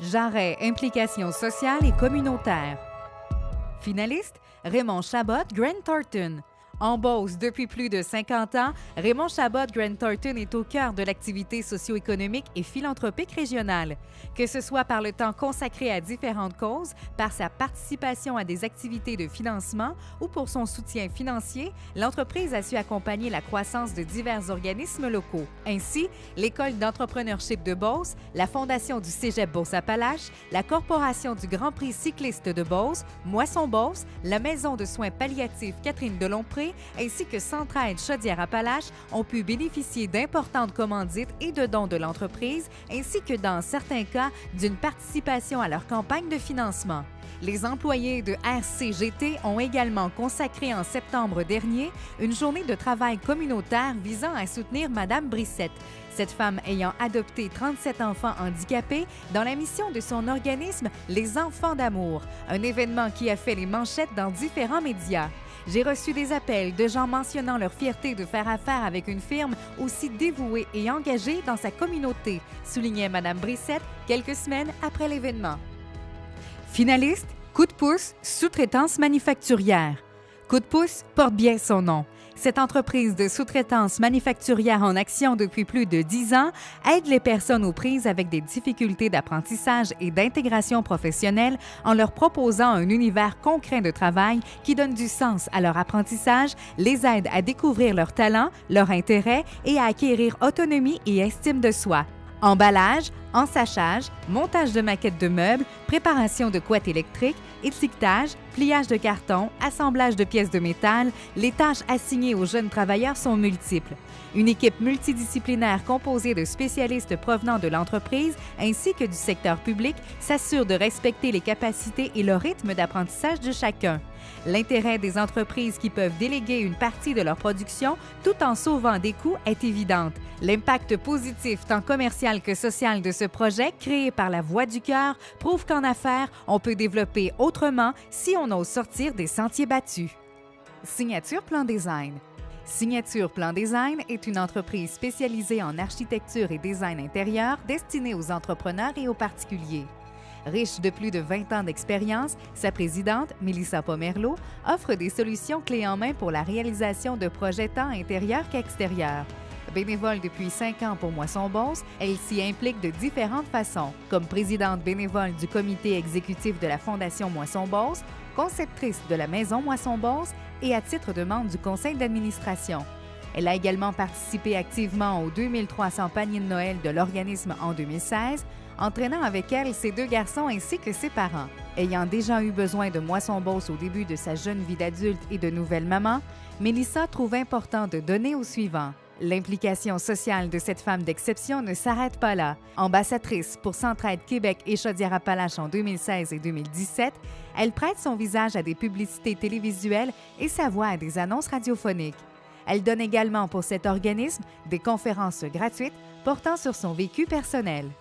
Jarret, implications sociales et communautaires. Finaliste, Raymond Chabot, Grant Thornton. En Beauce depuis plus de 50 ans, Raymond Chabot Grant Thornton est au cœur de l'activité socio-économique et philanthropique régionale. Que ce soit par le temps consacré à différentes causes, par sa participation à des activités de financement ou pour son soutien financier, l'entreprise a su accompagner la croissance de divers organismes locaux. Ainsi, l'École d'entrepreneurship de Beauce, la Fondation du Cégep Beauce-Appalaches, la Corporation du Grand Prix cycliste de Beauce, Moisson Beauce, la Maison de soins palliatifs Catherine Delompré, ainsi que Centraide Chaudière-Appalaches ont pu bénéficier d'importantes commandites et de dons de l'entreprise, ainsi que dans certains cas d'une participation à leur campagne de financement. Les employés de RCGT ont également consacré en septembre dernier une journée de travail communautaire visant à soutenir Madame Brissette, cette femme ayant adopté 37 enfants handicapés dans la mission de son organisme Les Enfants d'amour, un événement qui a fait les manchettes dans différents médias. J'ai reçu des appels de gens mentionnant leur fierté de faire affaire avec une firme aussi dévouée et engagée dans sa communauté, soulignait Mme Brissette quelques semaines après l'événement. Finaliste, Coup de pouce, sous-traitance manufacturière. Coup de pouce porte bien son nom. Cette entreprise de sous-traitance manufacturière en action depuis plus de 10 ans aide les personnes aux prises avec des difficultés d'apprentissage et d'intégration professionnelle en leur proposant un univers concret de travail qui donne du sens à leur apprentissage, les aide à découvrir leurs talents, leurs intérêts et à acquérir autonomie et estime de soi. Emballage, ensachage, montage de maquettes de meubles, préparation de couettes électriques, étiquetage, pliage de carton, assemblage de pièces de métal, les tâches assignées aux jeunes travailleurs sont multiples. Une équipe multidisciplinaire composée de spécialistes provenant de l'entreprise ainsi que du secteur public s'assure de respecter les capacités et le rythme d'apprentissage de chacun. L'intérêt des entreprises qui peuvent déléguer une partie de leur production tout en sauvant des coûts est évident. L'impact positif tant commercial que social de ce projet créé par la Voix du cœur prouve qu'en affaires, on peut développer autrement si on ose sortir des sentiers battus. Signature Plan Design. Signature Plan Design est une entreprise spécialisée en architecture et design intérieur destinée aux entrepreneurs et aux particuliers. Riche de plus de 20 ans d'expérience, sa présidente, Mélissa Pomerleau, offre des solutions clés en main pour la réalisation de projets tant intérieurs qu'extérieurs. Bénévole depuis 5 ans pour Moisson Beauce, elle s'y implique de différentes façons, comme présidente bénévole du comité exécutif de la Fondation Moisson Beauce, conceptrice de la Maison Moisson Beauce et à titre de membre du conseil d'administration. Elle a également participé activement aux 2300 paniers de Noël de l'organisme en 2016, entraînant avec elle ses 2 garçons ainsi que ses parents. Ayant déjà eu besoin de Moisson Beauce au début de sa jeune vie d'adulte et de nouvelle maman, Mélissa trouve important de donner au suivant. L'implication sociale de cette femme d'exception ne s'arrête pas là. Ambassadrice pour Centraide Québec et Chaudière-Appalaches en 2016 et 2017, elle prête son visage à des publicités télévisuelles et sa voix à des annonces radiophoniques. Elle donne également pour cet organisme des conférences gratuites portant sur son vécu personnel.